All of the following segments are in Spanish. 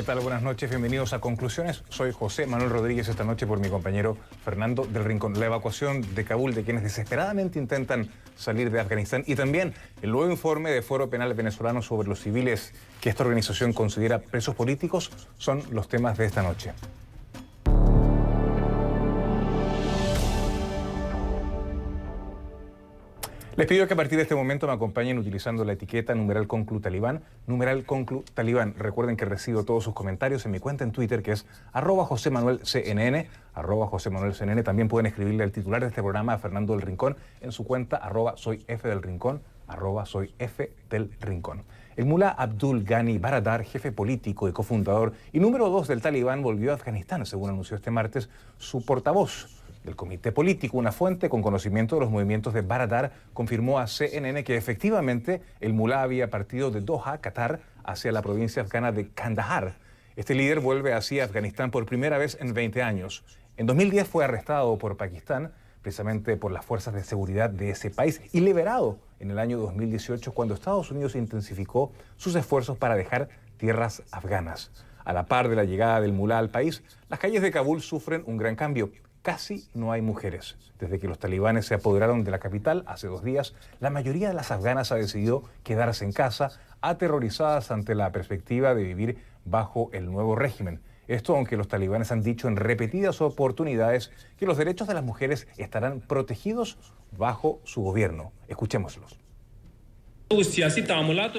tal? Buenas noches, bienvenidos a Conclusiones. Soy José Manuel Rodríguez, esta noche por mi compañero Fernando del Rincón. La evacuación de Kabul de quienes desesperadamente intentan salir de Afganistán y también el nuevo informe de Foro Penal Venezolano sobre los civiles que esta organización considera presos políticos son los temas de esta noche. Les pido que a partir de este momento me acompañen utilizando la etiqueta #ConcluTalibán, #ConcluTalibán. Recuerden que recibo todos sus comentarios en mi cuenta en Twitter, que es @JoséManuelCNN, @JoséManuelCNN. También pueden escribirle al titular de este programa, a Fernando del Rincón, en su cuenta @SoyFDelRincón, @SoyFDelRincón. El mulá Abdul Ghani Baradar, jefe político y cofundador y número 2 del Talibán, volvió a Afganistán, según anunció este martes su portavoz del comité político. Una fuente con conocimiento de los movimientos de Baradar confirmó a CNN que efectivamente el mulá había partido de Doha, Qatar, hacia la provincia afgana de Kandahar. Este líder vuelve así a Afganistán por primera vez en 20 años. En 2010 fue arrestado por Pakistán, precisamente por las fuerzas de seguridad de ese país, y liberado en el año 2018 cuando Estados Unidos intensificó sus esfuerzos para dejar tierras afganas. A la par de la llegada del mulá al país, las calles de Kabul sufren un gran cambio. Casi no hay mujeres. Desde que los talibanes se apoderaron de la capital hace 2 días, la mayoría de las afganas ha decidido quedarse en casa, aterrorizadas ante la perspectiva de vivir bajo el nuevo régimen. Esto aunque los talibanes han dicho en repetidas oportunidades que los derechos de las mujeres estarán protegidos bajo su gobierno. Escuchémoslos.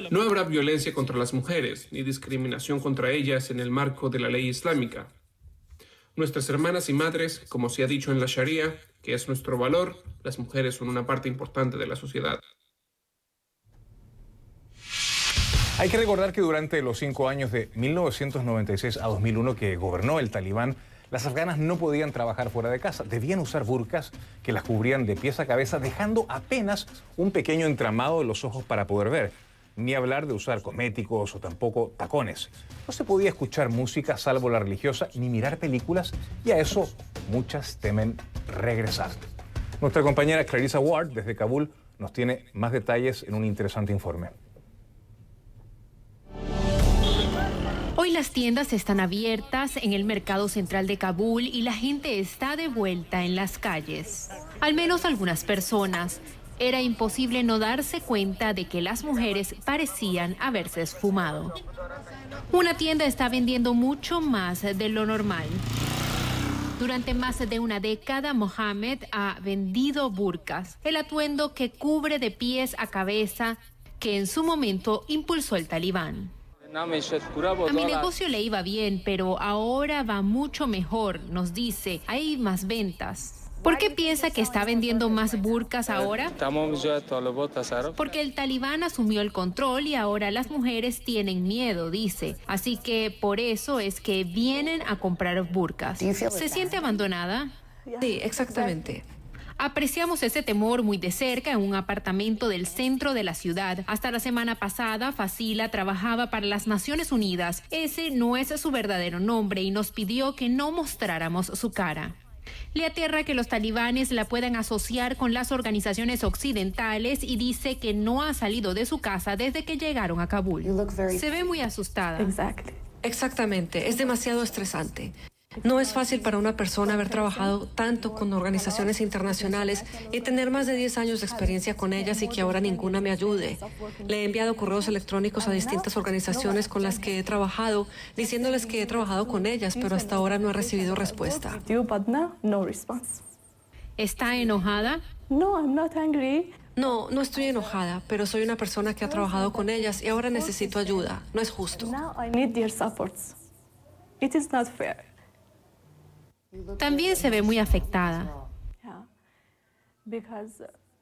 No habrá violencia contra las mujeres ni discriminación contra ellas en el marco de la ley islámica. Nuestras hermanas y madres, como se ha dicho en la Sharia, que es nuestro valor, las mujeres son una parte importante de la sociedad. Hay que recordar que durante los 5 años de 1996 a 2001 que gobernó el Talibán, las afganas no podían trabajar fuera de casa. Debían usar burkas que las cubrían de pies a cabeza, dejando apenas un pequeño entramado de los ojos para poder ver. Ni hablar de usar cosméticos o tampoco tacones. No se podía escuchar música salvo la religiosa, ni mirar películas, y a eso muchas temen regresar. Nuestra compañera Clarissa Ward, desde Kabul, nos tiene más detalles en un interesante informe. Hoy las tiendas están abiertas en el mercado central de Kabul y la gente está de vuelta en las calles. Al menos algunas personas. Era imposible no darse cuenta de que las mujeres parecían haberse esfumado. Una tienda está vendiendo mucho más de lo normal. Durante más de una década, Mohammed ha vendido burkas, el atuendo que cubre de pies a cabeza que en su momento impulsó el Talibán. A mi negocio le iba bien, pero ahora va mucho mejor, nos dice. Hay más ventas. ¿Por qué piensa que está vendiendo más burkas ahora? Porque el Talibán asumió el control y ahora las mujeres tienen miedo, dice. Así que por eso es que vienen a comprar burkas. ¿Se siente abandonada? Sí, exactamente. Apreciamos ese temor muy de cerca en un apartamento del centro de la ciudad. Hasta la semana pasada, Fasila trabajaba para las Naciones Unidas. Ese no es su verdadero nombre y nos pidió que no mostráramos su cara. Le aterra que los talibanes la puedan asociar con las organizaciones occidentales y dice que no ha salido de su casa desde que llegaron a Kabul. Se ve muy asustada. Exactamente, es demasiado estresante. No es fácil para una persona haber trabajado tanto con organizaciones internacionales y tener más de 10 años de experiencia con ellas y que ahora ninguna me ayude. Le he enviado correos electrónicos a distintas organizaciones con las que he trabajado, diciéndoles que he trabajado con ellas, pero hasta ahora no he recibido respuesta. ¿Está enojada? No, no estoy enojada, pero soy una persona que ha trabajado con ellas y ahora necesito ayuda. No es justo. También se ve muy afectada.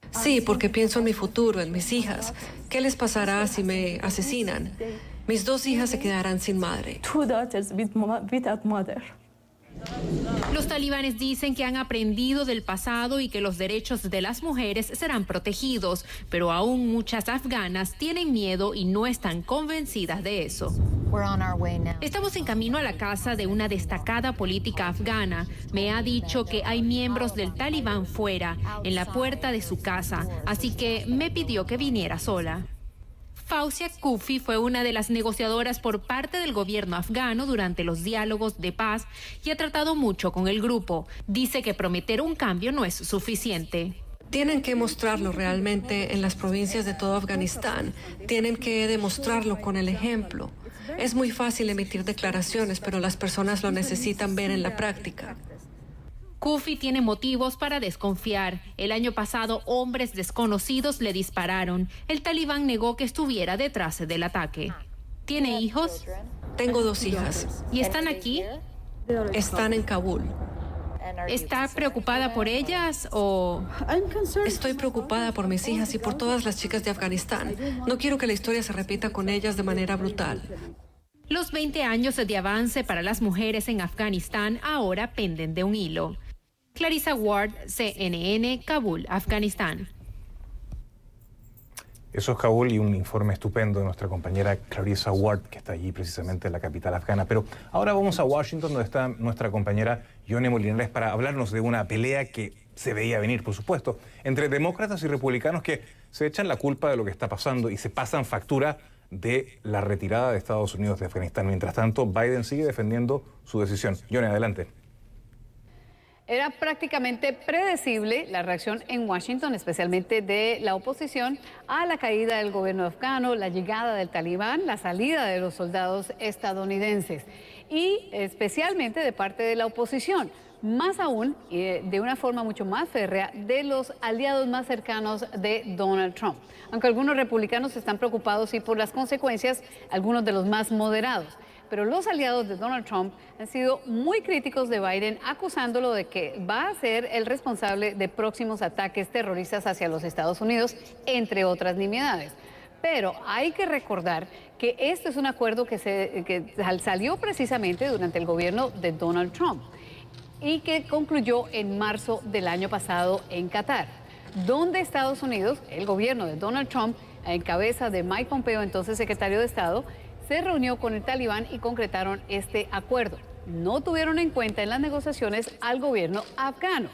Sí, porque pienso en mi futuro, en mis hijas. ¿Qué les pasará si me asesinan? Mis 2 hijas se quedarán sin madre. Los talibanes dicen que han aprendido del pasado y que los derechos de las mujeres serán protegidos, pero aún muchas afganas tienen miedo y no están convencidas de eso. Estamos en camino a la casa de una destacada política afgana. Me ha dicho que hay miembros del Talibán fuera, en la puerta de su casa, así que me pidió que viniera sola. Fawzia Koofi fue una de las negociadoras por parte del gobierno afgano durante los diálogos de paz y ha tratado mucho con el grupo. Dice que prometer un cambio no es suficiente. Tienen que mostrarlo realmente en las provincias de todo Afganistán. Tienen que demostrarlo con el ejemplo. Es muy fácil emitir declaraciones, pero las personas lo necesitan ver en la práctica. Koofi tiene motivos para desconfiar. El año pasado, hombres desconocidos le dispararon. El talibán negó que estuviera detrás del ataque. ¿Tiene hijos? Tengo 2 hijas. ¿Y están aquí? Están en Kabul. ¿Está preocupada por ellas o...? Estoy preocupada por mis hijas y por todas las chicas de Afganistán. No quiero que la historia se repita con ellas de manera brutal. Los 20 años de avance para las mujeres en Afganistán ahora penden de un hilo. Clarissa Ward, CNN, Kabul, Afganistán. Eso es Kabul y un informe estupendo de nuestra compañera Clarissa Ward, que está allí precisamente en la capital afgana. Pero ahora vamos a Washington, donde está nuestra compañera Yone Molinares para hablarnos de una pelea que se veía venir, por supuesto, entre demócratas y republicanos que se echan la culpa de lo que está pasando y se pasan factura de la retirada de Estados Unidos de Afganistán. Mientras tanto, Biden sigue defendiendo su decisión. Yone, adelante. Era prácticamente predecible la reacción en Washington, especialmente de la oposición, a la caída del gobierno afgano, la llegada del talibán, la salida de los soldados estadounidenses y especialmente de parte de la oposición. Más aún, de una forma mucho más férrea, de los aliados más cercanos de Donald Trump. Aunque algunos republicanos están preocupados sí por las consecuencias, algunos de los más moderados. Pero los aliados de Donald Trump han sido muy críticos de Biden, acusándolo de que va a ser el responsable de próximos ataques terroristas hacia los Estados Unidos, entre otras nimiedades. Pero hay que recordar que este es un acuerdo que salió precisamente durante el gobierno de Donald Trump y que concluyó en marzo del año pasado en Qatar, donde Estados Unidos, el gobierno de Donald Trump, en cabeza de Mike Pompeo, entonces secretario de Estado, se reunió con el talibán y concretaron este acuerdo. No tuvieron en cuenta en las negociaciones al gobierno afgano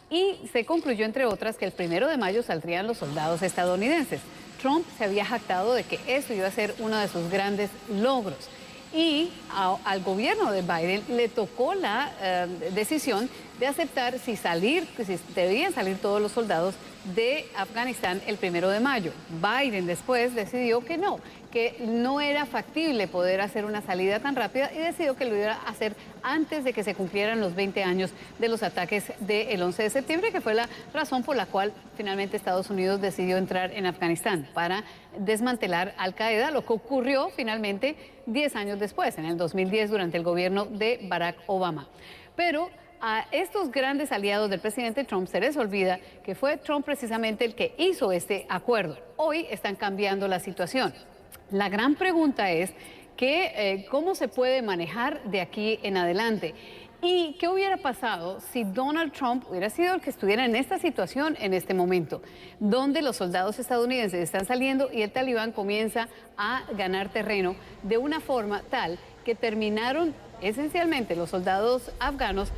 y se concluyó, entre otras, que el 1 de mayo saldrían los soldados estadounidenses. Trump se había jactado de que esto iba a ser uno de sus grandes logros y al gobierno de Biden le tocó la decisión de aceptar si debían salir todos los soldados de Afganistán el 1 de mayo. Biden después decidió que no era factible poder hacer una salida tan rápida y decidió que lo iba a hacer antes de que se cumplieran los 20 años de los ataques del 11 de septiembre, que fue la razón por la cual finalmente Estados Unidos decidió entrar en Afganistán para desmantelar Al Qaeda, lo que ocurrió finalmente 10 años después, en el 2010, durante el gobierno de Barack Obama. Pero a estos grandes aliados del presidente Trump se les olvida que fue Trump precisamente el que hizo este acuerdo. Hoy están cambiando la situación. La gran pregunta es cómo se puede manejar de aquí en adelante. ¿Y qué hubiera pasado si Donald Trump hubiera sido el que estuviera en esta situación en este momento, donde los soldados estadounidenses están saliendo y el talibán comienza a ganar terreno de una forma tal que terminaron esencialmente los soldados afganos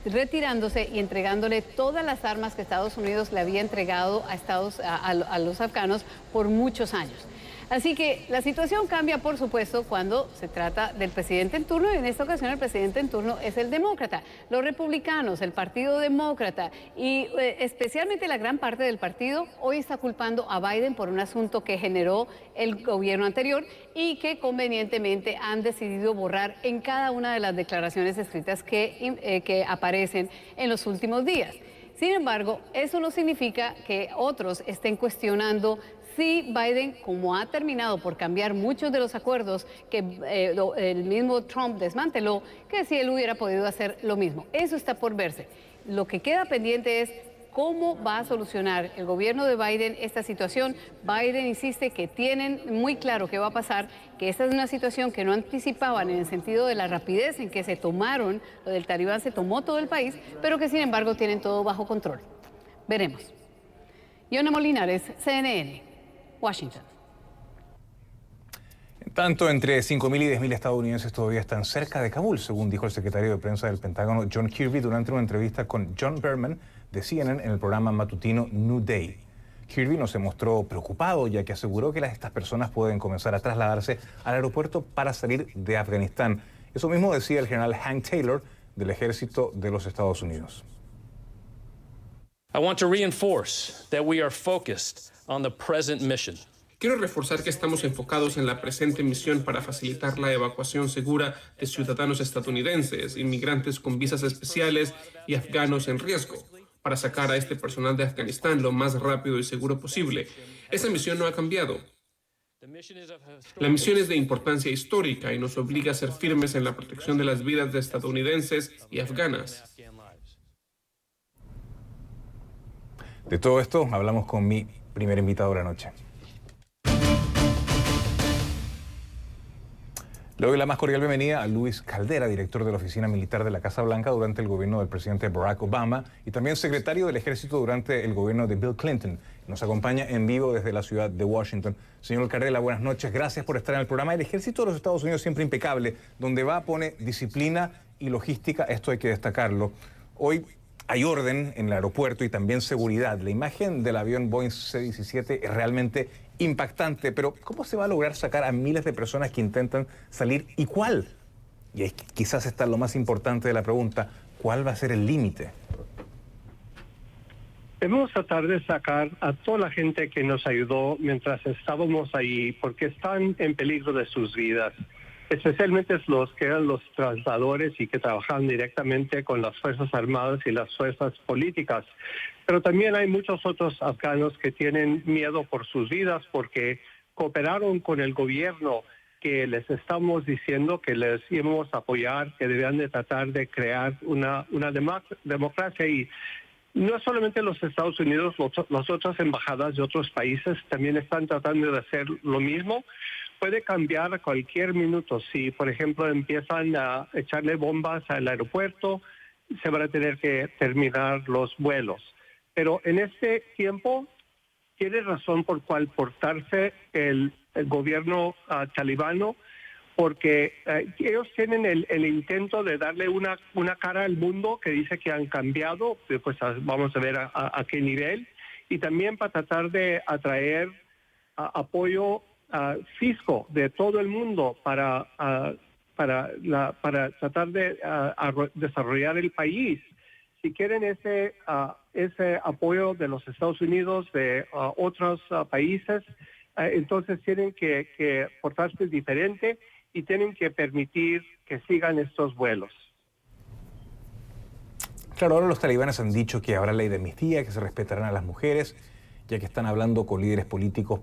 retirándose y entregándole todas las armas que Estados Unidos le había entregado a los afganos por muchos años? Así que la situación cambia, por supuesto, cuando se trata del presidente en turno, y en esta ocasión el presidente en turno es el demócrata. Los republicanos, el Partido Demócrata y especialmente la gran parte del partido hoy está culpando a Biden por un asunto que generó el gobierno anterior y que convenientemente han decidido borrar en cada una de las declaraciones escritas que aparecen en los últimos días. Sin embargo, eso no significa que otros estén cuestionando si Biden, como ha terminado por cambiar muchos de los acuerdos que el mismo Trump desmanteló, que si él hubiera podido hacer lo mismo. Eso está por verse. Lo que queda pendiente es cómo va a solucionar el gobierno de Biden esta situación. Biden insiste que tienen muy claro qué va a pasar, que esta es una situación que no anticipaban en el sentido de la rapidez en que se tomaron, lo del talibán se tomó todo el país, pero que sin embargo tienen todo bajo control. Veremos. Yone Molinares, CNN. Washington. En tanto, entre 5.000 y 10.000 estadounidenses todavía están cerca de Kabul, según dijo el secretario de prensa del Pentágono, John Kirby, durante una entrevista con John Berman de CNN en el programa matutino New Day. Kirby no se mostró preocupado, ya que aseguró que estas personas pueden comenzar a trasladarse al aeropuerto para salir de Afganistán. Eso mismo decía el general Hank Taylor del Ejército de los Estados Unidos. I want to reinforce that we are focused on the present mission. Quiero reforzar que estamos enfocados en la presente misión para facilitar la evacuación segura de ciudadanos estadounidenses, inmigrantes con visas especiales y afganos en riesgo, para sacar a este personal de Afganistán lo más rápido y seguro posible. Esa misión no ha cambiado. La misión es de importancia histórica y nos obliga a ser firmes en la protección de las vidas de estadounidenses y afganas. De todo esto hablamos con mi primer invitado de la noche. Le doy la más cordial bienvenida a Luis Caldera, director de la Oficina Militar de la Casa Blanca durante el gobierno del presidente Barack Obama y también secretario del Ejército durante el gobierno de Bill Clinton. Nos acompaña en vivo desde la ciudad de Washington. Señor Caldera, buenas noches. Gracias por estar en el programa. El Ejército de los Estados Unidos siempre impecable. Donde va pone disciplina y logística. Esto hay que destacarlo. Hoy hay orden en el aeropuerto y también seguridad. La imagen del avión Boeing C-17 es realmente impactante, pero ¿cómo se va a lograr sacar a miles de personas que intentan salir y cuál? Y quizás está lo más importante de la pregunta, ¿cuál va a ser el límite? Debemos tratar de sacar a toda la gente que nos ayudó mientras estábamos ahí, porque están en peligro de sus vidas. Especialmente los que eran los trasladadores y que trabajaban directamente con las Fuerzas Armadas y las fuerzas políticas. Pero también hay muchos otros afganos que tienen miedo por sus vidas porque cooperaron con el gobierno que les estamos diciendo que les íbamos a apoyar, que debían de tratar de crear una democracia. Y no solamente los Estados Unidos, las otras embajadas de otros países también están tratando de hacer lo mismo. Puede cambiar a cualquier minuto. Si, por ejemplo, empiezan a echarle bombas al aeropuerto, se van a tener que terminar los vuelos. Pero en este tiempo tiene razón por cual portarse el gobierno talibano, porque ellos tienen el intento de darle una cara al mundo que dice que han cambiado, pues vamos a ver a qué nivel, y también para tratar de atraer apoyo fisco de todo el mundo para tratar de desarrollar el país. Si quieren ese apoyo de los Estados Unidos, de otros países, entonces tienen que portarse diferente y tienen que permitir que sigan estos vuelos. Claro, ahora los talibanes han dicho que habrá ley de amnistía, que se respetarán a las mujeres, ya que están hablando con líderes políticos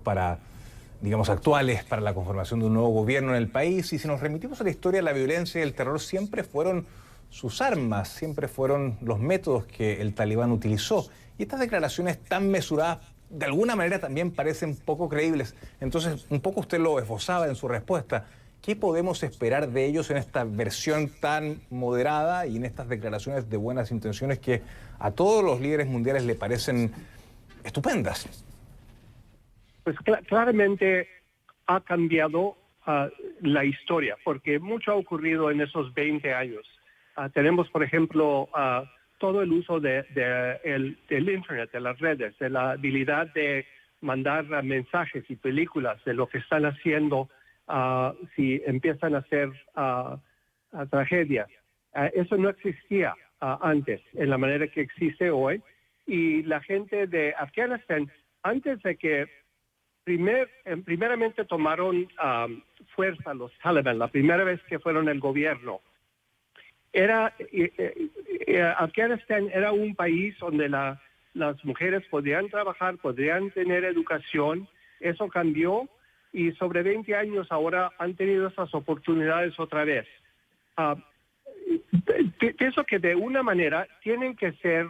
actuales para la conformación de un nuevo gobierno en el país. Y si nos remitimos a la historia, la violencia y el terror siempre fueron sus armas, siempre fueron los métodos que el talibán utilizó. Y estas declaraciones tan mesuradas, de alguna manera también parecen poco creíbles. Entonces, un poco usted lo esbozaba en su respuesta. ¿Qué podemos esperar de ellos en esta versión tan moderada y en estas declaraciones de buenas intenciones que a todos los líderes mundiales le parecen estupendas? Pues claramente ha cambiado la historia, porque mucho ha ocurrido en esos 20 años. Tenemos, por ejemplo, todo el uso del Internet, de las redes, de la habilidad de mandar mensajes y películas de lo que están haciendo si empiezan a hacer tragedias. Eso no existía antes en la manera que existe hoy. Y la gente de Afganistán, antes de que primeramente tomaron fuerza los Taliban, la primera vez que fueron el gobierno, Afganistán era un país donde las mujeres podían trabajar, podían tener educación. Eso cambió y sobre 20 años ahora han tenido esas oportunidades otra vez. Pienso que de una manera tienen que ser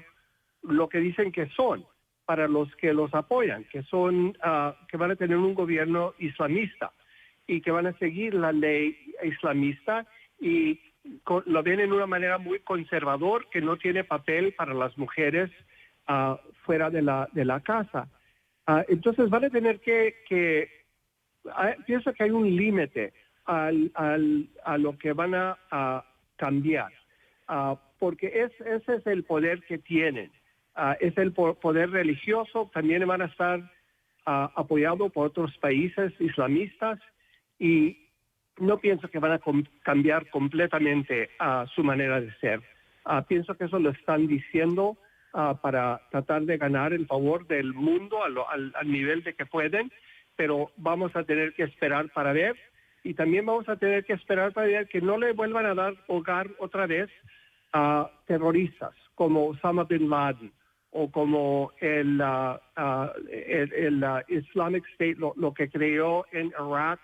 lo que dicen que son para los que los apoyan, que son que van a tener un gobierno islamista y que van a seguir la ley islamista y lo ven en una manera muy conservador, que no tiene papel para las mujeres fuera de la casa. Entonces van a tener pienso que hay un límite a lo que van a cambiar, porque ese es el poder que tienen. es el poder religioso. También van a estar apoyados por otros países islamistas y no pienso que van a cambiar completamente su manera de ser. Pienso que eso lo están diciendo para tratar de ganar el favor del mundo al nivel de que pueden, pero vamos a tener que esperar para ver, y también vamos a tener que esperar para ver que no le vuelvan a dar hogar otra vez a terroristas como Osama Bin Laden o como el Islamic State, lo que creó en Irak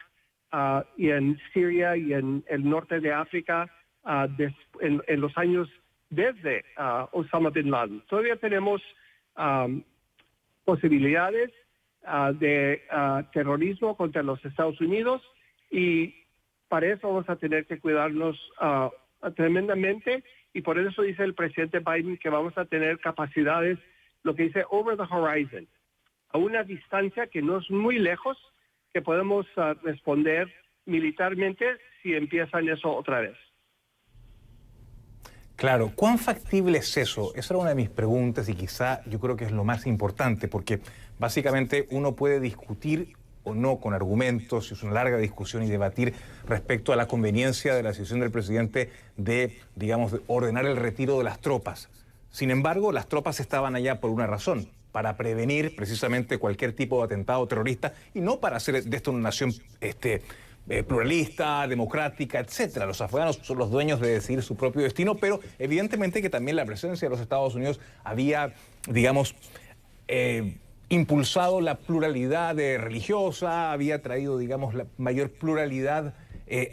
y en Siria y en el norte de África en los años desde Osama Bin Laden. Todavía tenemos posibilidades de terrorismo contra los Estados Unidos, y para eso vamos a tener que cuidarnos tremendamente, y por eso dice el presidente Biden que vamos a tener capacidades, lo que dice over the horizon, a una distancia que no es muy lejos, que podemos responder militarmente si empiezan eso otra vez. Claro, ¿cuán factible es eso? Esa era una de mis preguntas y quizá yo creo que es lo más importante, porque básicamente uno puede discutir o no con argumentos, es una larga discusión y debatir respecto a la conveniencia de la decisión del presidente de, digamos, de ordenar el retiro de las tropas. Sin embargo, las tropas estaban allá por una razón, para prevenir precisamente cualquier tipo de atentado terrorista y no para hacer de esto una nación pluralista, democrática, etcétera. Los afganos son los dueños de decidir su propio destino, pero evidentemente que también la presencia de los Estados Unidos había, digamos, impulsado la pluralidad religiosa, había traído, digamos, la mayor pluralidad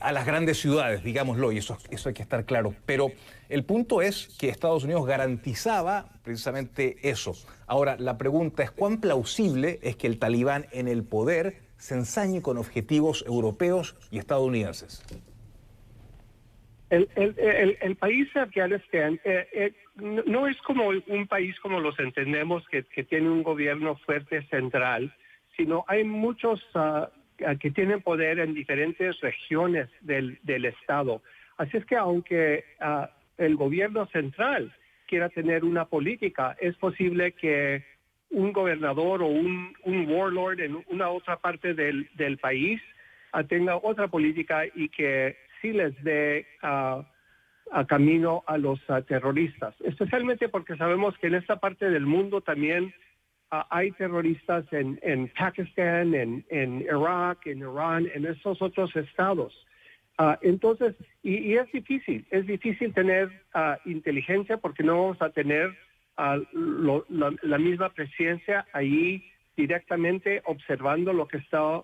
a las grandes ciudades, digámoslo, y eso hay que estar claro. Pero el punto es que Estados Unidos garantizaba precisamente eso. Ahora, la pregunta es cuán plausible es que el talibán en el poder se ensañe con objetivos europeos y estadounidenses. El país de Afganistán no es como un país como los entendemos, que tiene un gobierno fuerte central, sino hay muchos que tienen poder en diferentes regiones del Estado. Así es que aunque el gobierno central quiera tener una política, es posible que un gobernador o un warlord en una otra parte del país tenga otra política y que sí les dé camino a los terroristas, especialmente porque sabemos que en esta parte del mundo también hay terroristas en Pakistán, en Irak, en Irán, en esos otros estados. Entonces, y es difícil tener inteligencia porque no vamos a tener la misma presencia ahí directamente observando lo que está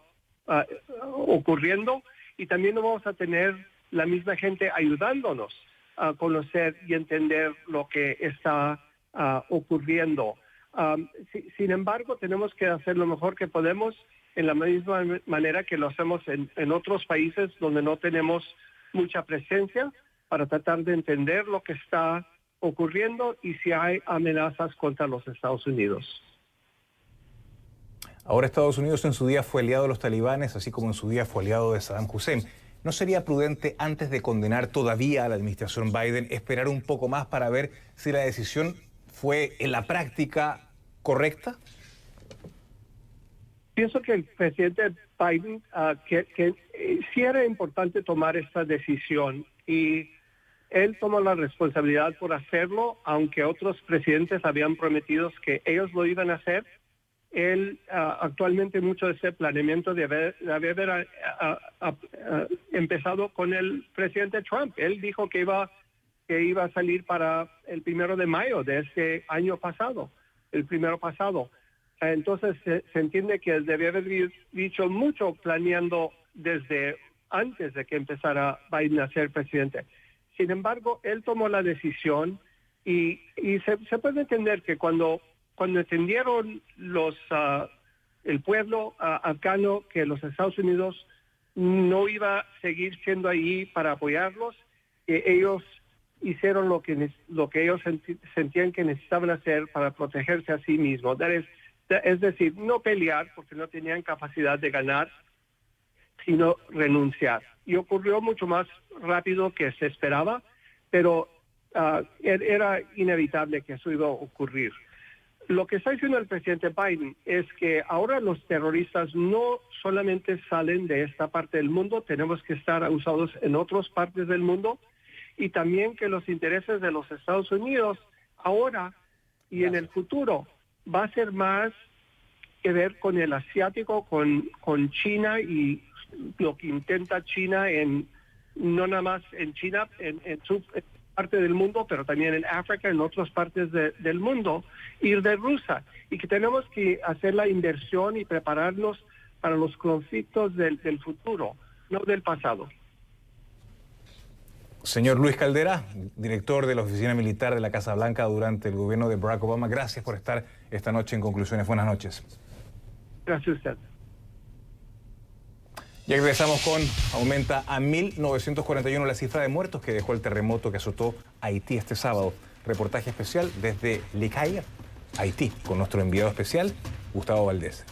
ocurriendo, y también no vamos a tener la misma gente ayudándonos a conocer y entender lo que está ocurriendo. Sin embargo, tenemos que hacer lo mejor que podemos en la misma manera que lo hacemos en otros países donde no tenemos mucha presencia, para tratar de entender lo que está ocurriendo y si hay amenazas contra los Estados Unidos. Ahora Estados Unidos en su día fue aliado de los talibanes, así como en su día fue aliado de Saddam Hussein. ¿No sería prudente, antes de condenar todavía a la administración Biden, esperar un poco más para ver si la decisión fue en la práctica correcta? Pienso que el presidente Biden, que sí era importante tomar esta decisión, y él tomó la responsabilidad por hacerlo, aunque otros presidentes habían prometido que ellos lo iban a hacer. Él actualmente mucho de ese planeamiento de haber empezado con el presidente Trump. Él dijo que iba a salir para el 1 de mayo de este año pasado, el primero pasado. Entonces se entiende que debía haber dicho mucho planeando desde antes de que empezara Biden a ser presidente. Sin embargo, él tomó la decisión y se puede entender que cuando entendieron el pueblo afgano que los Estados Unidos no iba a seguir siendo ahí para apoyarlos, que ellos hicieron lo que ellos sentían que necesitaban hacer para protegerse a sí mismos. Es decir, no pelear porque no tenían capacidad de ganar, sino renunciar. Y ocurrió mucho más rápido que se esperaba, pero era inevitable que eso iba a ocurrir. Lo que está diciendo el presidente Biden es que ahora los terroristas no solamente salen de esta parte del mundo, tenemos que estar usados en otras partes del mundo, y también que los intereses de los Estados Unidos ahora y en el futuro va a ser más que ver con el asiático, con China y lo que intenta China no nada más en China, en su parte del mundo, pero también en África, en otras partes del mundo, y de Rusia, y que tenemos que hacer la inversión y prepararnos para los conflictos del futuro, no del pasado. Señor Luis Caldera, director de la Oficina Militar de la Casa Blanca durante el gobierno de Barack Obama, gracias por estar esta noche en Conclusiones. Buenas noches. Gracias a usted. Ya regresamos con, aumenta a 1.941 la cifra de muertos que dejó el terremoto que azotó Haití este sábado. Reportaje especial desde Les Cayes, Haití, con nuestro enviado especial, Gustavo Valdés.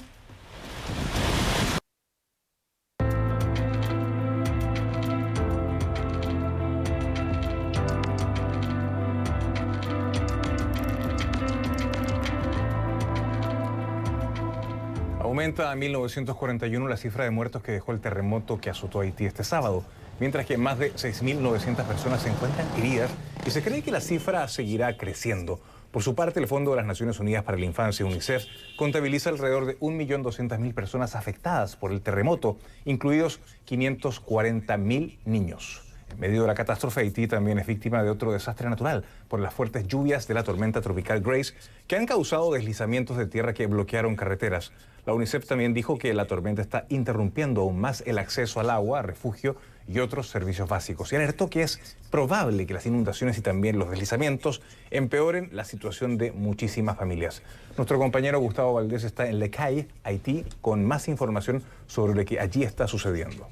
Aumenta a 1.941 la cifra de muertos que dejó el terremoto que azotó Haití este sábado, mientras que más de 6.900 personas se encuentran heridas y se cree que la cifra seguirá creciendo. Por su parte, el Fondo de las Naciones Unidas para la Infancia, UNICEF, contabiliza alrededor de 1.200.000 personas afectadas por el terremoto, incluidos 540.000 niños. En medio de la catástrofe, Haití también es víctima de otro desastre natural por las fuertes lluvias de la tormenta tropical Grace, que han causado deslizamientos de tierra que bloquearon carreteras. La UNICEF también dijo que la tormenta está interrumpiendo aún más el acceso al agua, refugio y otros servicios básicos. Y alertó que es probable que las inundaciones y también los deslizamientos empeoren la situación de muchísimas familias. Nuestro compañero Gustavo Valdés está en Les Cayes, Haití, con más información sobre lo que allí está sucediendo.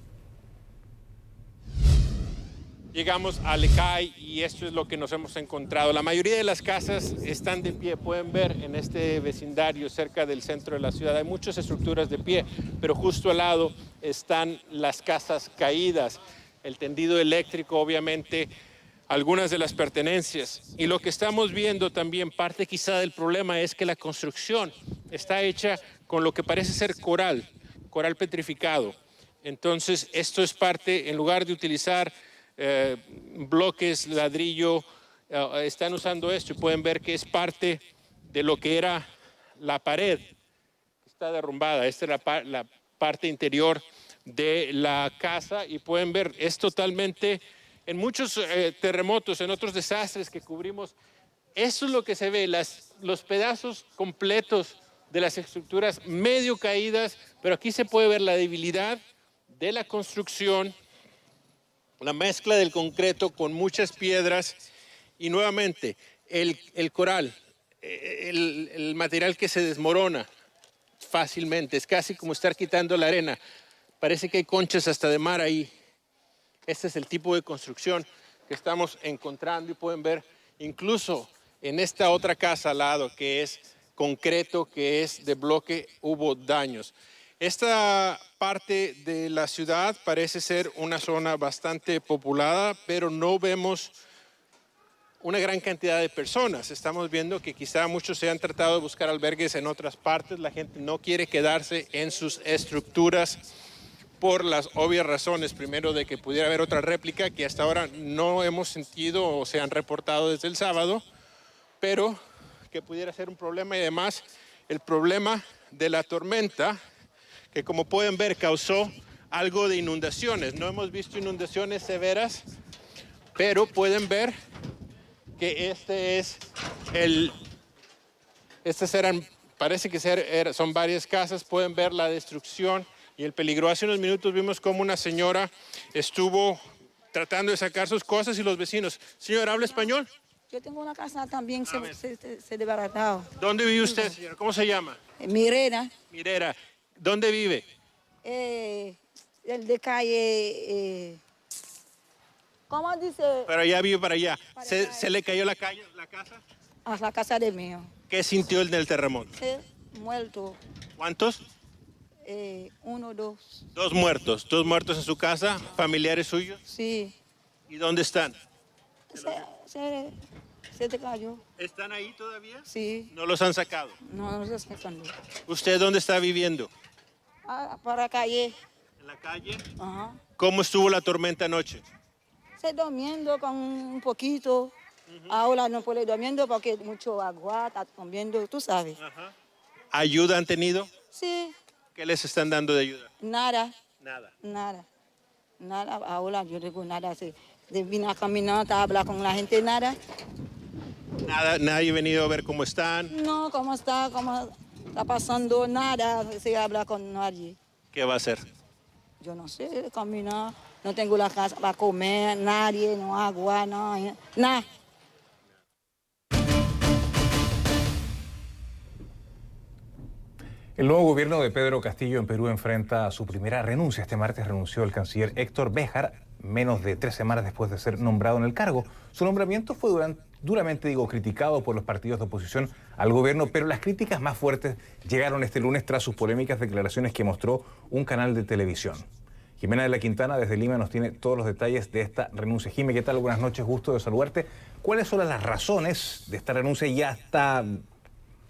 Llegamos a Les Cayes y esto es lo que nos hemos encontrado. La mayoría de las casas están de pie. Pueden ver en este vecindario cerca del centro de la ciudad hay muchas estructuras de pie, pero justo al lado están las casas caídas, el tendido eléctrico, obviamente, algunas de las pertenencias. Y lo que estamos viendo también, parte quizá del problema, es que la construcción está hecha con lo que parece ser coral petrificado. Entonces, esto es parte, en lugar de utilizar bloques, ladrillo, están usando esto y pueden ver que es parte de lo que era la pared que está derrumbada. Esta es la parte interior de la casa y pueden ver, es totalmente, en muchos terremotos, en otros desastres que cubrimos, eso es lo que se ve, los pedazos completos de las estructuras medio caídas, pero aquí se puede ver la debilidad de la construcción, la mezcla del concreto con muchas piedras y nuevamente el coral, el material que se desmorona fácilmente. Es casi como estar quitando la arena. Parece que hay conchas hasta de mar ahí. Este es el tipo de construcción que estamos encontrando y pueden ver incluso en esta otra casa al lado que es concreto, que es de bloque, hubo daños. Esta parte de la ciudad parece ser una zona bastante poblada, pero no vemos una gran cantidad de personas. Estamos viendo que quizá muchos se han tratado de buscar albergues en otras partes. La gente no quiere quedarse en sus estructuras por las obvias razones. Primero, de que pudiera haber otra réplica que hasta ahora no hemos sentido o se han reportado desde el sábado, pero que pudiera ser un problema. Y además, el problema de la tormenta, que como pueden ver causó algo de inundaciones. No hemos visto inundaciones severas, pero pueden ver que parece que son varias casas. Pueden ver la destrucción y el peligro. Hace unos minutos vimos cómo una señora estuvo tratando de sacar sus cosas y los vecinos. Señora, ¿habla español? Yo tengo una casa también, se desbaratado. ¿Dónde vive usted, señora? ¿Cómo se llama? Mirera. Mirera. ¿Dónde vive? El de calle, ¿cómo dice? Para allá, vive para allá. ¿Se le cayó la casa? A la casa de mío. ¿Qué sintió el del terremoto? Muerto. ¿Cuántos? 1, 2. 2 muertos. 2 muertos en su casa, familiares suyos. Sí. ¿Y dónde están? se te cayó. ¿Están ahí todavía? Sí. ¿No los han sacado? No se sacando. ¿Usted dónde está viviendo? Para calle. ¿En la calle? Ajá. ¿Cómo estuvo la tormenta anoche? Se durmiendo con un poquito. Ahora no puede durmiendo porque mucho agua está comiendo, tú sabes. Ajá. ¿Ayuda han tenido? Sí. ¿Qué les están dando de ayuda? Nada. Nada. Nada. Nada. Ahora yo digo nada. Vine a caminar, a hablar con la gente, nada. Nada, nadie ha venido a ver cómo están. No, cómo está pasando, nada. Se habla con nadie. ¿Qué va a hacer? Yo no sé, caminar. No tengo la casa para comer, nadie, no agua, no, nada. El nuevo gobierno de Pedro Castillo en Perú enfrenta su primera renuncia. Este martes renunció el canciller Héctor Béjar, menos de 3 semanas después de ser nombrado en el cargo. Su nombramiento fue duramente criticado por los partidos de oposición al gobierno, pero las críticas más fuertes llegaron este lunes tras sus polémicas declaraciones que mostró un canal de televisión. Jimena de la Quintana desde Lima nos tiene todos los detalles de esta renuncia. Jimé, ¿qué tal? Buenas noches, gusto de saludarte. ¿Cuáles son las razones de esta renuncia y hasta,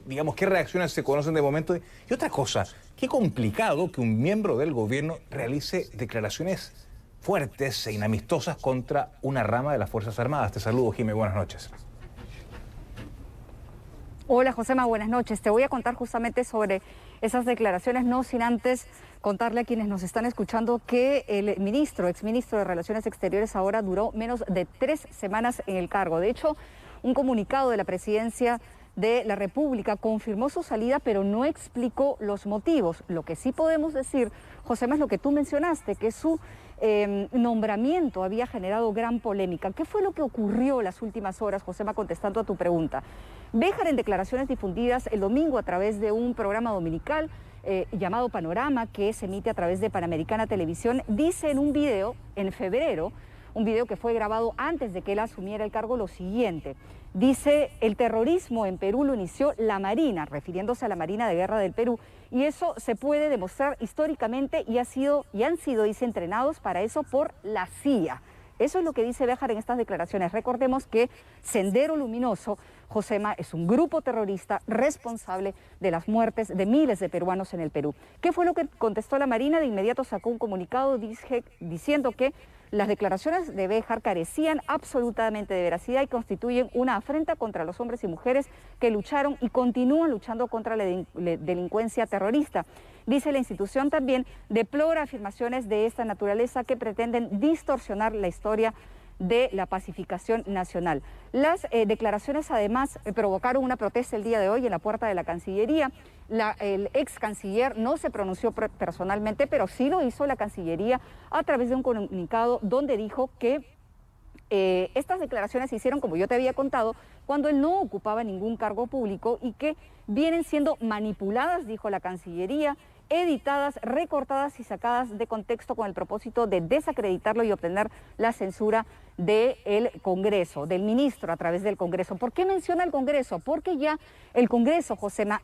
digamos, qué reacciones se conocen de momento? Y otra cosa, qué complicado que un miembro del gobierno realice declaraciones fuertes e inamistosas contra una rama de las Fuerzas Armadas. Te saludo, Jimé, buenas noches. Hola, Josema, buenas noches. Te voy a contar justamente sobre esas declaraciones, no sin antes contarle a quienes nos están escuchando que el exministro de Relaciones Exteriores ahora duró menos de 3 semanas en el cargo. De hecho, un comunicado de la Presidencia de la República confirmó su salida, pero no explicó los motivos. Lo que sí podemos decir, Josema, es lo que tú mencionaste, que su nombramiento había generado gran polémica. ¿Qué fue lo que ocurrió las últimas horas, Josema, contestando a tu pregunta? Béjar, en declaraciones difundidas el domingo a través de un programa dominical llamado Panorama, que se emite a través de Panamericana Televisión, dice en un video en febrero, un video que fue grabado antes de que él asumiera el cargo, lo siguiente. Dice: el terrorismo en Perú lo inició la Marina, refiriéndose a la Marina de Guerra del Perú, y eso se puede demostrar históricamente y han sido, dice, entrenados para eso por la CIA. Eso es lo que dice Béjar en estas declaraciones. Recordemos que Sendero Luminoso, Josema, es un grupo terrorista responsable de las muertes de miles de peruanos en el Perú. ¿Qué fue lo que contestó la Marina? De inmediato sacó un comunicado diciendo que las declaraciones de Béjar carecían absolutamente de veracidad y constituyen una afrenta contra los hombres y mujeres que lucharon y continúan luchando contra la delincuencia terrorista. Dice la institución también, deplora afirmaciones de esta naturaleza que pretenden distorsionar la historia de la pacificación nacional. Las declaraciones además provocaron una protesta el día de hoy en la puerta de la Cancillería. El ex canciller no se pronunció personalmente, pero sí lo hizo la Cancillería a través de un comunicado donde dijo que estas declaraciones se hicieron, como yo te había contado, cuando él no ocupaba ningún cargo público y que vienen siendo manipuladas, dijo la Cancillería, editadas, recortadas y sacadas de contexto con el propósito de desacreditarlo y obtener la censura del Congreso, del ministro a través del Congreso. ¿Por qué menciona el Congreso? Porque ya el Congreso, Josema,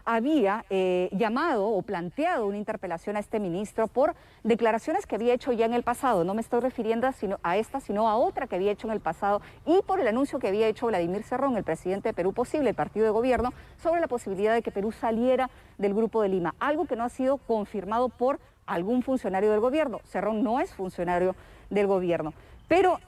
había llamado o planteado una interpelación a este ministro por declaraciones que había hecho ya en el pasado. No me estoy refiriendo a esta, sino a otra que había hecho en el pasado, y por el anuncio que había hecho Vladimir Cerrón, el presidente de Perú Posible, el partido de gobierno, sobre la posibilidad de que Perú saliera del Grupo de Lima, algo que no ha sido confirmado por algún funcionario del gobierno. Cerrón no es funcionario del gobierno. Pero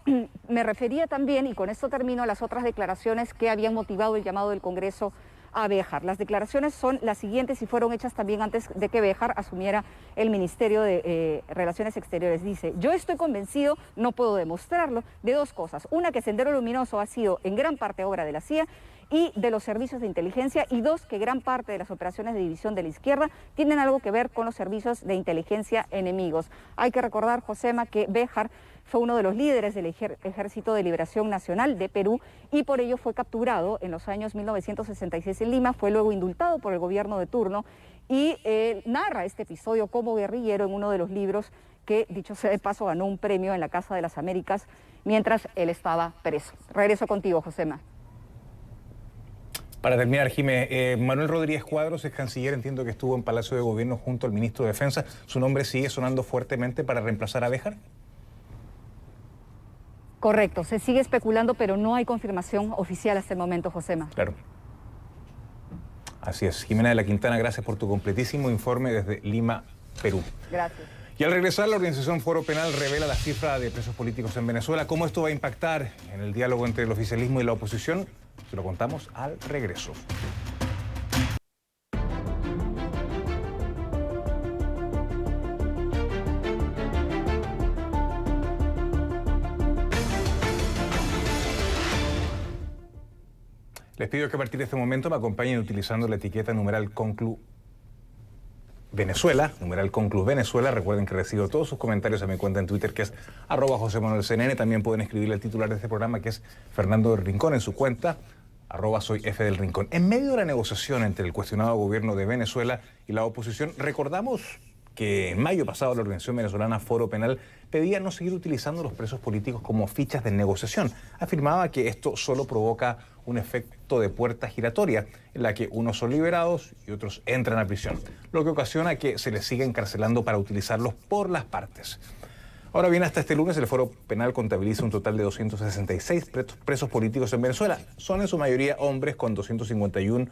me refería también, y con esto termino, a las otras declaraciones que habían motivado el llamado del Congreso a Béjar. Las declaraciones son las siguientes y fueron hechas también antes de que Béjar asumiera el Ministerio de Relaciones Exteriores. Dice: yo estoy convencido, no puedo demostrarlo, de 2 cosas. Una, que Sendero Luminoso ha sido en gran parte obra de la CIA y de los servicios de inteligencia, y 2, que gran parte de las operaciones de división de la izquierda tienen algo que ver con los servicios de inteligencia enemigos. Hay que recordar, Josema, que Béjar fue uno de los líderes del Ejército de Liberación Nacional de Perú y por ello fue capturado en los años 1966 en Lima, fue luego indultado por el gobierno de turno y narra este episodio como guerrillero en uno de los libros que, dicho sea de paso, ganó un premio en la Casa de las Américas mientras él estaba preso. Regreso contigo, Josema. Para terminar, Jimé, Manuel Rodríguez Cuadros es canciller, entiendo que estuvo en Palacio de Gobierno junto al ministro de Defensa. ¿Su nombre sigue sonando fuertemente para reemplazar a Béjar? Correcto, se sigue especulando, pero no hay confirmación oficial hasta el momento, Josema. Claro. Así es. Jimena de la Quintana, gracias por tu completísimo informe desde Lima, Perú. Gracias. Y al regresar, la organización Foro Penal revela la cifra de presos políticos en Venezuela. ¿Cómo esto va a impactar en el diálogo entre el oficialismo y la oposición? Se lo contamos al regreso. Les pido que a partir de este momento me acompañen utilizando la etiqueta numeral conclu Venezuela, numeral conclu Venezuela. Recuerden que recibo todos sus comentarios a mi cuenta en Twitter, que es @JosemanuelCNN. También pueden escribirle al titular de este programa, que es Fernando del Rincón, en su cuenta, @soyfdelrincón. En medio de la negociación entre el cuestionado gobierno de Venezuela y la oposición, recordamos que en mayo pasado la organización venezolana Foro Penal pedía no seguir utilizando los presos políticos como fichas de negociación. Afirmaba que esto solo provoca un efecto de puerta giratoria, en la que unos son liberados y otros entran a prisión, lo que ocasiona que se les siga encarcelando para utilizarlos por las partes. Ahora bien, hasta este lunes el Foro Penal contabiliza un total de 266 presos políticos en Venezuela. Son en su mayoría hombres, con 251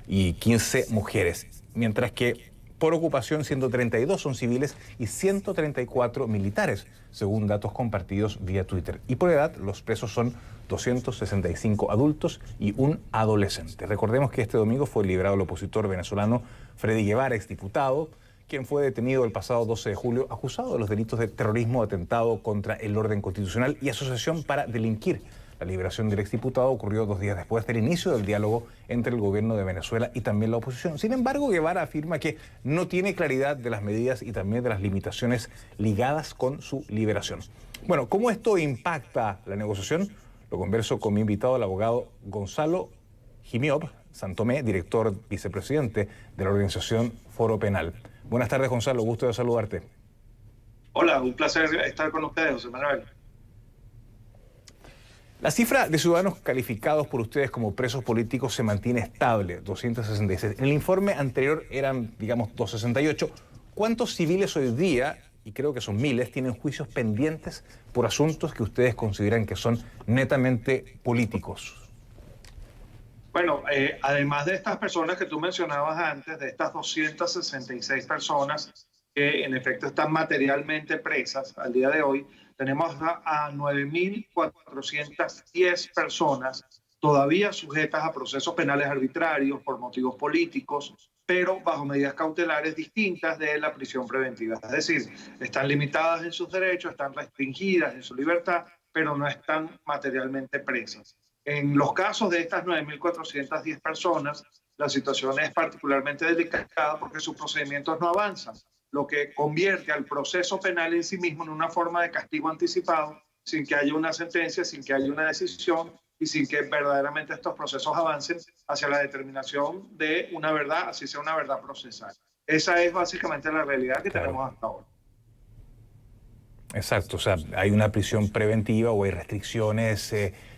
y 15 mujeres, mientras que por ocupación 132 son civiles y 134 militares, según datos compartidos vía Twitter. Y por edad, los presos son 265 adultos y un adolescente. Recordemos que este domingo fue liberado el opositor venezolano Freddy Guevara, exdiputado, quien fue detenido el pasado 12 de julio acusado de los delitos de terrorismo, atentado contra el orden constitucional y asociación para delinquir. La liberación del exdiputado ocurrió 2 días después del inicio del diálogo entre el gobierno de Venezuela y también la oposición. Sin embargo, Guevara afirma que no tiene claridad de las medidas y también de las limitaciones ligadas con su liberación. Bueno, ¿cómo esto impacta la negociación? Lo converso con mi invitado, el abogado Gonzalo Jimiob Santomé, director vicepresidente de la organización Foro Penal. Buenas tardes, Gonzalo, gusto de saludarte. Hola, un placer estar con ustedes, José Manuel. La cifra de ciudadanos calificados por ustedes como presos políticos se mantiene estable, 266. En el informe anterior eran, digamos, 268. ¿Cuántos civiles hoy día, y creo que son miles, tienen juicios pendientes por asuntos que ustedes consideran que son netamente políticos? Bueno, además de estas personas que tú mencionabas antes, de estas 266 personas que en efecto están materialmente presas al día de hoy, tenemos a 9.410 personas todavía sujetas a procesos penales arbitrarios por motivos políticos, pero bajo medidas cautelares distintas de la prisión preventiva. Es decir, están limitadas en sus derechos, están restringidas en su libertad, pero no están materialmente presas. En los casos de estas 9.410 personas, la situación es particularmente delicada porque sus procedimientos no avanzan, lo que convierte al proceso penal en sí mismo en una forma de castigo anticipado, sin que haya una sentencia, sin que haya una decisión y sin que verdaderamente estos procesos avancen hacia la determinación de una verdad, así sea una verdad procesal. Esa es básicamente la realidad que tenemos hasta ahora. Exacto, o sea, hay una prisión preventiva o hay restricciones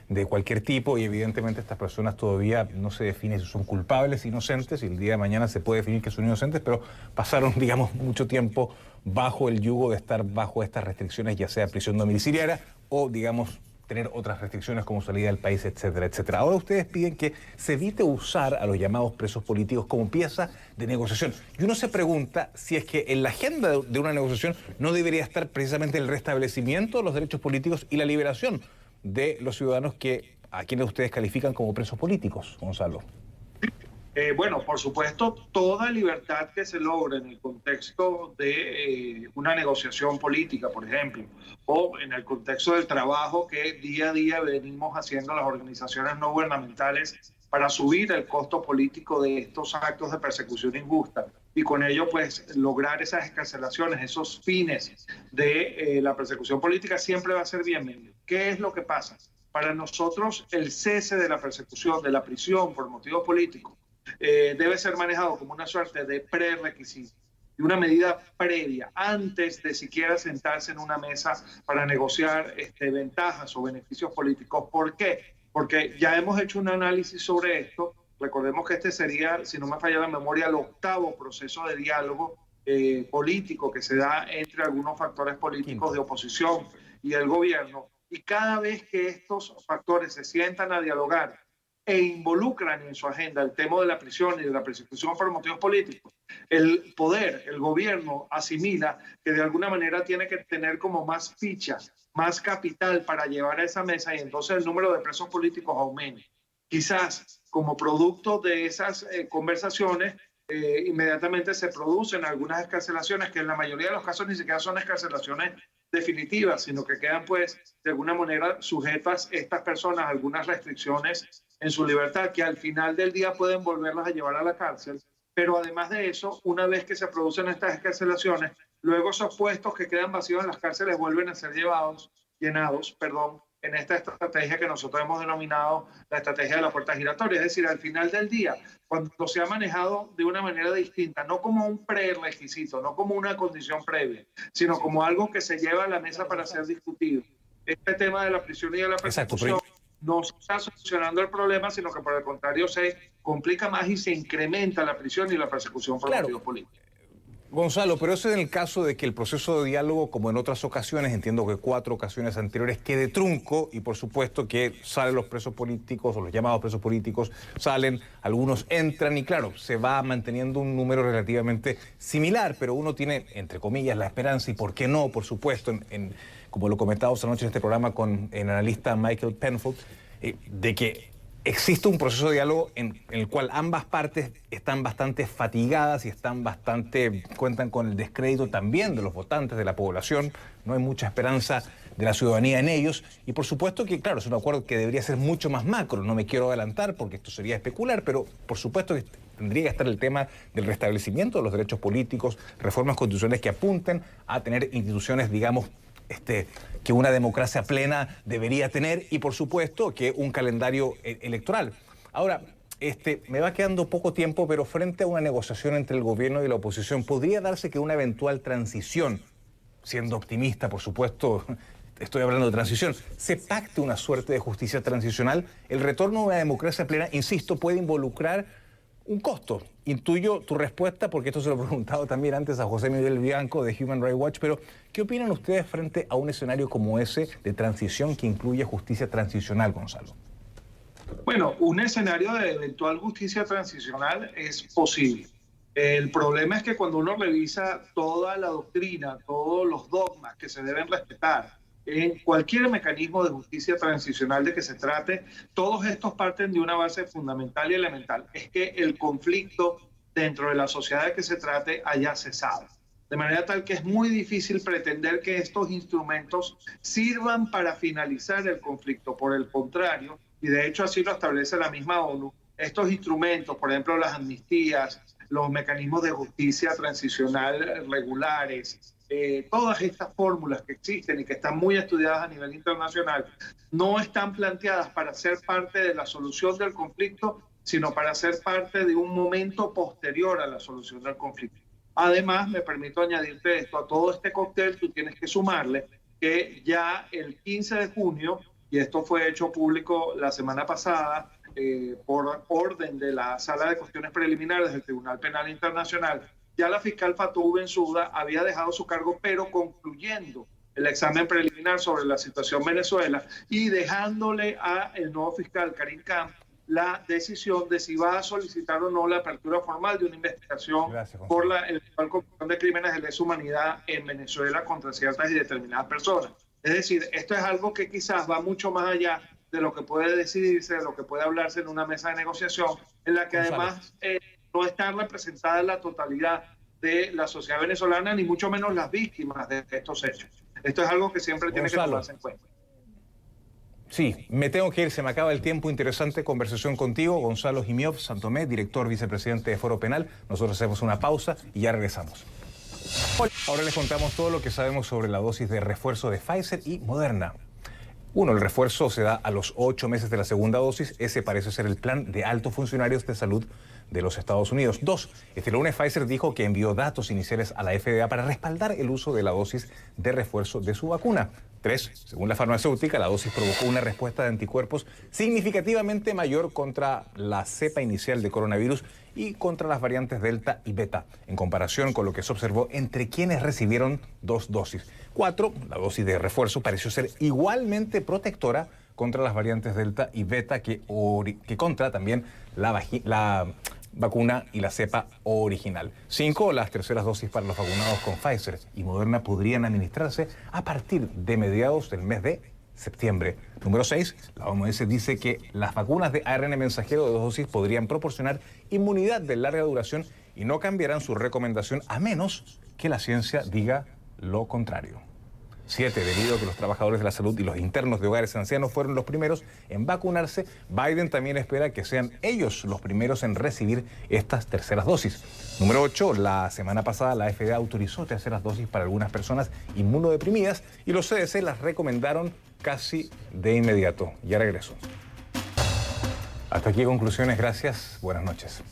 de cualquier tipo y evidentemente estas personas todavía no se define si son culpables, inocentes, y el día de mañana se puede definir que son inocentes, pero pasaron, digamos, mucho tiempo bajo el yugo de estar bajo estas restricciones, ya sea prisión domiciliaria o, digamos, tener otras restricciones como salida del país, etcétera, etcétera. Ahora ustedes piden que se evite usar a los llamados presos políticos como pieza de negociación. Y uno se pregunta si es que en la agenda de una negociación no debería estar precisamente el restablecimiento de los derechos políticos y la liberación de los ciudadanos a quienes ustedes califican como presos políticos, Gonzalo. Bueno, por supuesto, toda libertad que se logre en el contexto de una negociación política, por ejemplo, o en el contexto del trabajo que día a día venimos haciendo las organizaciones no gubernamentales para subir el costo político de estos actos de persecución injusta y con ello pues lograr esas escarcelaciones, esos fines de la persecución política siempre va a ser bienvenido. ¿Qué es lo que pasa? Para nosotros el cese de la persecución, de la prisión por motivos políticos, debe ser manejado como una suerte de prerequisito y una medida previa antes de siquiera sentarse en una mesa para negociar ventajas o beneficios políticos. ¿Por qué? Porque ya hemos hecho un análisis sobre esto. Recordemos que este sería, si no me falla la memoria, el 8º proceso de diálogo político que se da entre algunos factores políticos de oposición y el gobierno. Y cada vez que estos factores se sientan a dialogar e involucran en su agenda el tema de la prisión y de la persecución por motivos políticos, el poder, el gobierno asimila que de alguna manera tiene que tener como más fichas, más capital para llevar a esa mesa, y entonces el número de presos políticos aumenta. Quizás como producto de esas conversaciones, inmediatamente se producen algunas excarcelaciones que en la mayoría de los casos ni siquiera son excarcelaciones definitivas, sino que quedan pues de alguna manera sujetas estas personas a algunas restricciones en su libertad que al final del día pueden volverlas a llevar a la cárcel. Pero además de eso, una vez que se producen estas excarcelaciones, luego esos puestos que quedan vacíos en las cárceles vuelven a ser llenados, en esta estrategia que nosotros hemos denominado la estrategia de la puerta giratoria. Es decir, al final del día, cuando se ha manejado de una manera distinta, no como un prerequisito, no como una condición previa, sino como algo que se lleva a la mesa para ser discutido. Este tema de la prisión y de la persecución no está solucionando el problema, sino que por el contrario se complica más y se incrementa la prisión y la persecución por motivos políticos. Gonzalo, pero eso en el caso de que el proceso de diálogo, como en otras ocasiones, entiendo que 4 ocasiones anteriores, quede trunco, y por supuesto que salen los presos políticos o los llamados presos políticos, salen, algunos entran y claro, se va manteniendo un número relativamente similar, pero uno tiene, entre comillas, la esperanza y por qué no, por supuesto, como lo comentábamos anoche en este programa con el analista Michael Penfold, de que existe un proceso de diálogo en el cual ambas partes están bastante fatigadas y cuentan con el descrédito también de los votantes, de la población. No hay mucha esperanza de la ciudadanía en ellos. Y por supuesto que, claro, es un acuerdo que debería ser mucho más macro. No me quiero adelantar porque esto sería especular, pero por supuesto que tendría que estar el tema del restablecimiento de los derechos políticos, reformas constitucionales que apunten a tener instituciones, digamos, que una democracia plena debería tener, y por supuesto que un calendario electoral. Ahora, me va quedando poco tiempo, pero frente a una negociación entre el gobierno y la oposición, ¿podría darse que una eventual transición, siendo optimista, por supuesto, estoy hablando de transición, se pacte una suerte de justicia transicional? El retorno a una democracia plena, insisto, puede involucrar un costo. Intuyo tu respuesta, porque esto se lo he preguntado también antes a José Miguel Bianco de Human Rights Watch, pero ¿qué opinan ustedes frente a un escenario como ese de transición que incluye justicia transicional, Gonzalo? Bueno, un escenario de eventual justicia transicional es posible. El problema es que cuando uno revisa toda la doctrina, todos los dogmas que se deben respetar en cualquier mecanismo de justicia transicional de que se trate, todos estos parten de una base fundamental y elemental, es que el conflicto dentro de la sociedad de que se trate haya cesado. De manera tal que es muy difícil pretender que estos instrumentos sirvan para finalizar el conflicto. Por el contrario, y de hecho así lo establece la misma ONU, estos instrumentos, por ejemplo las amnistías, los mecanismos de justicia transicional regulares, todas estas fórmulas que existen y que están muy estudiadas a nivel internacional, no están planteadas para ser parte de la solución del conflicto, sino para ser parte de un momento posterior a la solución del conflicto. Además, me permito añadirte esto, a todo este cóctel tú tienes que sumarle que ya el 15 de junio, y esto fue hecho público la semana pasada, por orden de la Sala de Cuestiones Preliminares del Tribunal Penal Internacional, ya la fiscal Fatou Bensouda había dejado su cargo, pero concluyendo el examen preliminar sobre la situación en Venezuela y dejándole al nuevo fiscal Karim Khan la decisión de si va a solicitar o no la apertura formal de una investigación por la eventual comisión de crímenes de lesa humanidad en Venezuela contra ciertas y determinadas personas. Es decir, esto es algo que quizás va mucho más allá de lo que puede decidirse, de lo que puede hablarse en una mesa de negociación, en la que además no está representada la totalidad de la sociedad venezolana, ni mucho menos las víctimas de estos hechos. Esto es algo que siempre tiene que tomarse en cuenta. Sí, me tengo que ir, se me acaba el tiempo. Interesante conversación contigo, Gonzalo Jimiov Santomé, director vicepresidente de Foro Penal. Nosotros hacemos una pausa y ya regresamos. Ahora les contamos todo lo que sabemos sobre la dosis de refuerzo de Pfizer y Moderna. 1. El refuerzo se da a los 8 meses de la segunda dosis. Ese parece ser el plan de altos funcionarios de salud de los Estados Unidos. 2. Este lunes Pfizer dijo que envió datos iniciales a la FDA para respaldar el uso de la dosis de refuerzo de su vacuna. 3, según la farmacéutica, la dosis provocó una respuesta de anticuerpos significativamente mayor contra la cepa inicial de coronavirus y contra las variantes Delta y Beta, en comparación con lo que se observó entre quienes recibieron 2 dosis. 4, la dosis de refuerzo pareció ser igualmente protectora contra las variantes Delta y Beta que contra también la vacuna y la cepa original. 5, las terceras dosis para los vacunados con Pfizer y Moderna podrían administrarse a partir de mediados del mes de septiembre. Número 6, la OMS dice que las vacunas de ARN mensajero de 2 dosis podrían proporcionar inmunidad de larga duración y no cambiarán su recomendación a menos que la ciencia diga lo contrario. 7, debido a que los trabajadores de la salud y los internos de hogares ancianos fueron los primeros en vacunarse, Biden también espera que sean ellos los primeros en recibir estas terceras dosis. Número 8, la semana pasada la FDA autorizó terceras dosis para algunas personas inmunodeprimidas y los CDC las recomendaron casi de inmediato. Ya regreso. Hasta aquí conclusiones, gracias, buenas noches.